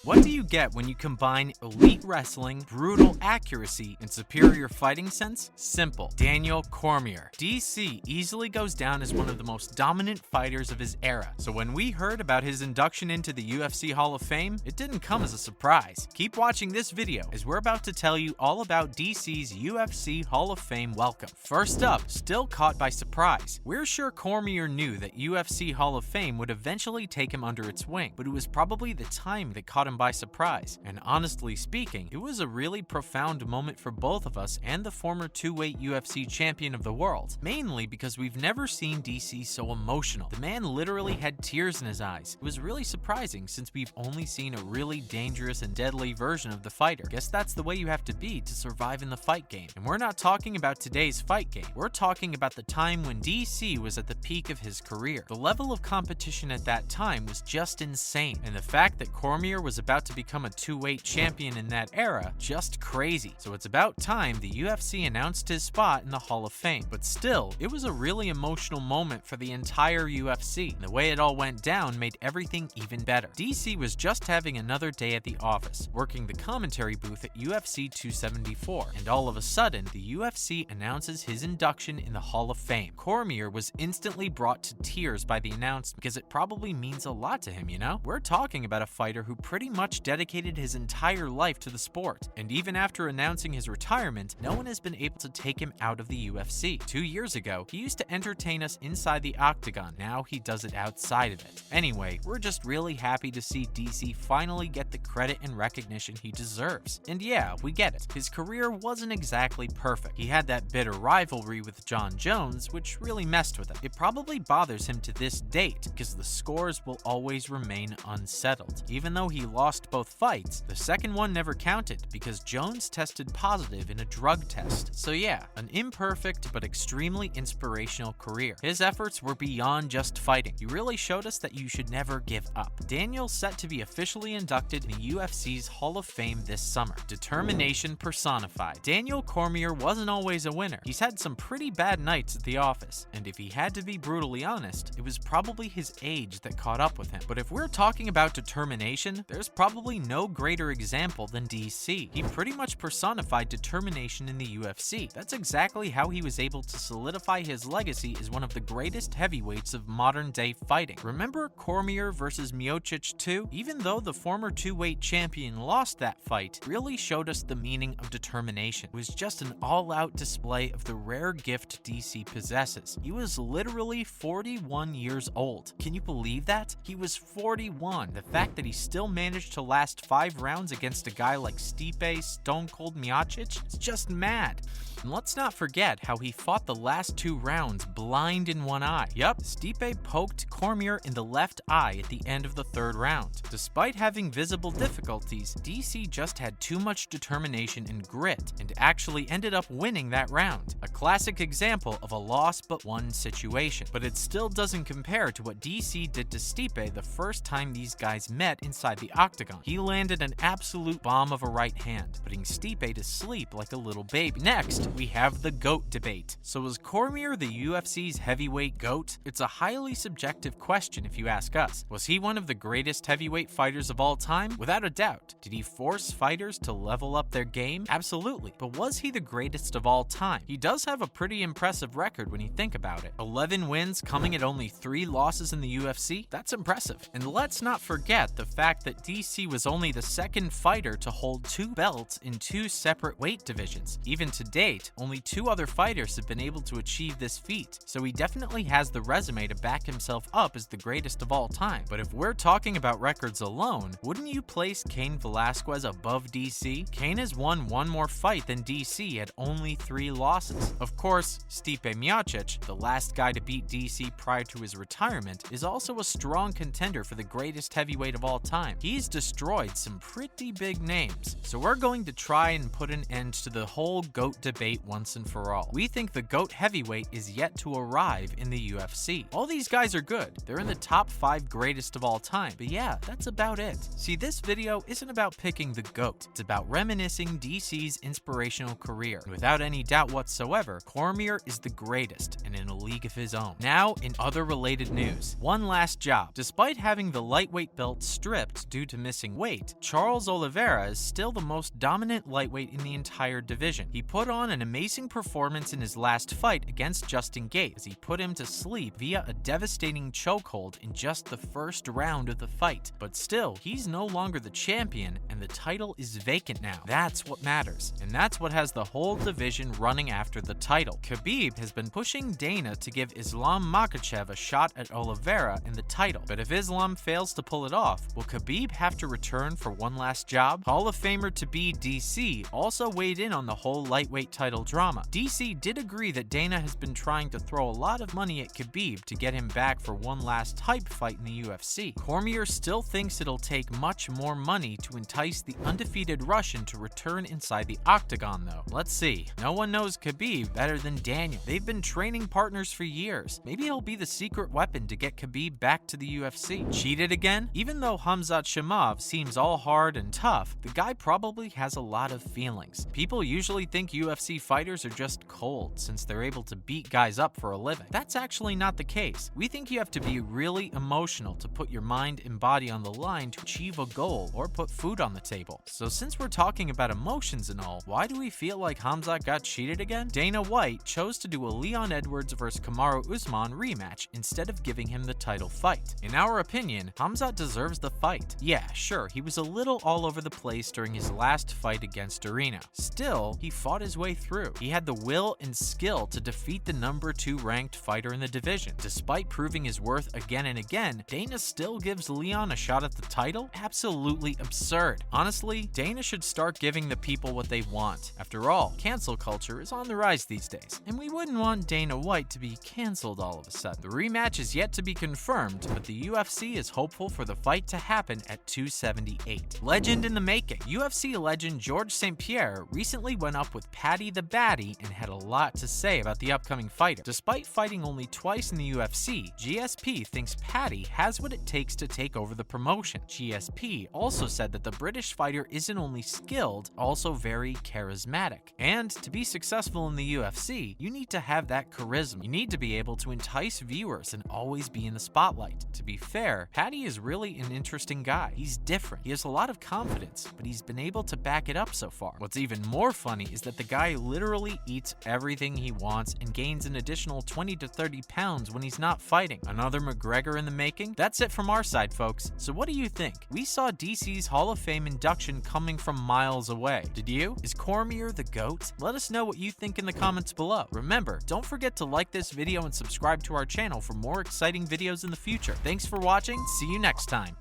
What do you get when you combine elite wrestling, brutal accuracy, and superior fighting sense? Simple. Daniel Cormier. DC easily goes down as one of the most dominant fighters of his era, so when we heard about his induction into the UFC Hall of Fame, it didn't come as a surprise. Keep watching this video, as we're about to tell you all about DC's UFC Hall of Fame welcome. First up, still caught by surprise. We're sure Cormier knew that UFC Hall of Fame would eventually take him under its wing, but it was probably the time that caught him by surprise. And honestly speaking, it was a really profound moment for both of us and the former two-weight UFC champion of the world, mainly because we've never seen DC so emotional. The man literally had tears in his eyes. It was really surprising since we've only seen a really dangerous and deadly version of the fighter. Guess that's the way you have to be to survive in the fight game. And we're not talking about today's fight game. We're talking about the time when DC was at the peak of his career. The level of competition at that time was just insane, and the fact that Cormier was about to become a two-weight champion in that era, just crazy. So it's about time the UFC announced his spot in the Hall of Fame. But still, it was a really emotional moment for the entire UFC, and the way it all went down made everything even better. DC was just having another day at the office, working the commentary booth at UFC 274, and all of a sudden, the UFC announces his induction in the Hall of Fame. Cormier was instantly brought to tears by the announcement because it probably means a lot to him, you know? We're talking about a fighter who pretty much dedicated his entire life to the sport, and even after announcing his retirement, no one has been able to take him out of the UFC. 2 years ago, he used to entertain us inside the octagon. Now he does it outside of it. Anyway, we're just really happy to see DC finally get the credit and recognition he deserves. And yeah, we get it. His career wasn't exactly perfect. He had that bitter rivalry with Jon Jones, which really messed with him. It probably bothers him to this date, because the scores will always remain unsettled. Even though he lost both fights, the second one never counted because Jones tested positive in a drug test. So yeah, an imperfect but extremely inspirational career. His efforts were beyond just fighting. He really showed us that you should never give up. Daniel's set to be officially inducted in the UFC's Hall of Fame this summer. Determination personified. Daniel Cormier wasn't always a winner. He's had some pretty bad nights at the office, and if he had to be brutally honest, it was probably his age that caught up with him. But if we're talking about determination, there's probably no greater example than DC. He pretty much personified determination in the UFC. That's exactly how he was able to solidify his legacy as one of the greatest heavyweights of modern day fighting. Remember Cormier versus Miocic 2? Even though the former two-weight champion lost that fight, really showed us the meaning of determination. It was just an all-out display of the rare gift DC possesses. He was literally 41 years old. Can you believe that? He was 41. The fact that he still managed to last 5 rounds against a guy like Stipe Stone Cold Miocic, it's just mad. And let's not forget how he fought the last 2 rounds blind in one eye. Yup, Stipe poked Cormier in the left eye at the end of the 3rd round. Despite having visible difficulties, DC just had too much determination and grit, and actually ended up winning that round. A classic example of a loss but won situation. But it still doesn't compare to what DC did to Stipe the first time these guys met inside the octagon. He landed an absolute bomb of a right hand, putting Stipe to sleep like a little baby. Next, we have the GOAT debate. So was Cormier the UFC's heavyweight GOAT? It's a highly subjective question if you ask us. Was he one of the greatest heavyweight fighters of all time? Without a doubt. Did he force fighters to level up their game? Absolutely. But was he the greatest of all time? He does have a pretty impressive record when you think about it. 11 wins coming at only 3 losses in the UFC? That's impressive. And let's not forget the fact that DC was only the second fighter to hold 2 belts in 2 separate weight divisions. Even to date, only 2 other fighters have been able to achieve this feat, so he definitely has the resume to back himself up as the greatest of all time. But if we're talking about records alone, wouldn't you place Cain Velasquez above DC? Cain has won 1 more fight than DC at only 3 losses. Of course, Stipe Miocic, the last guy to beat DC prior to his retirement, is also a strong contender for the greatest heavyweight of all time. He's destroyed some pretty big names, so we're going to try and put an end to the whole GOAT debate fate once and for all. We think the GOAT heavyweight is yet to arrive in the UFC. All these guys are good. They're in the top 5 greatest of all time. But yeah, that's about it. See, this video isn't about picking the GOAT. It's about reminiscing DC's inspirational career. And without any doubt whatsoever, Cormier is the greatest and in a league of his own. Now, in other related news, one last job. Despite having the lightweight belt stripped due to missing weight, Charles Oliveira is still the most dominant lightweight in the entire division. He put on an amazing performance in his last fight against Justin Gaethje as he put him to sleep via a devastating chokehold in just the first round of the fight. But still, he's no longer the champion and the title is vacant now. That's what matters, and that's what has the whole division running after the title. Khabib has been pushing Dana to give Islam Makhachev a shot at Oliveira in the title, but if Islam fails to pull it off, will Khabib have to return for one last job? Hall of Famer to be DC also weighed in on the whole lightweight title drama. DC did agree that Dana has been trying to throw a lot of money at Khabib to get him back for one last hype fight in the UFC. Cormier still thinks it'll take much more money to entice the undefeated Russian to return inside the octagon though. Let's see. No one knows Khabib better than Daniel. They've been training partners for years. Maybe he'll be the secret weapon to get Khabib back to the UFC. Cheated again? Even though Khamzat Chimaev seems all hard and tough, the guy probably has a lot of feelings. People usually think UFC fighters are just cold since they're able to beat guys up for a living. That's actually not the case. We think you have to be really emotional to put your mind and body on the line to achieve a goal or put food on the table. So since we're talking about emotions and all, why do we feel like Khamzat got cheated again? Dana White chose to do a Leon Edwards vs Kamaru Usman rematch instead of giving him the title fight. In our opinion, Khamzat deserves the fight. Yeah, sure, he was a little all over the place during his last fight against Arena. Still, he fought his way through. He had the will and skill to defeat the number 2 ranked fighter in the division. Despite proving his worth again and again, Dana still gives Leon a shot at the title? Absolutely absurd. Honestly, Dana should start giving the people what they want. After all, cancel culture is on the rise these days, and we wouldn't want Dana White to be cancelled all of a sudden. The rematch is yet to be confirmed, but the UFC is hopeful for the fight to happen at 278. Legend in the making. UFC legend Georges St-Pierre recently went up with Paddy the Baddy and had a lot to say about the upcoming fighter. Despite fighting only twice in the UFC, GSP thinks Paddy has what it takes to take over the promotion. GSP also said that the British fighter isn't only skilled, also very charismatic. And to be successful in the UFC, you need to have that charisma. You need to be able to entice viewers and always be in the spotlight. To be fair, Paddy is really an interesting guy. He's different. He has a lot of confidence, but he's been able to back it up so far. What's even more funny is that the guy literally eats everything he wants and gains an additional 20 to 30 pounds when he's not fighting. Another McGregor in the making? That's it from our side, folks. So what do you think? We saw DC's Hall of Fame induction coming from miles away. Did you? Is Cormier the GOAT? Let us know what you think in the comments below. Remember, don't forget to like this video and subscribe to our channel for more exciting videos in the future. Thanks for watching. See you next time.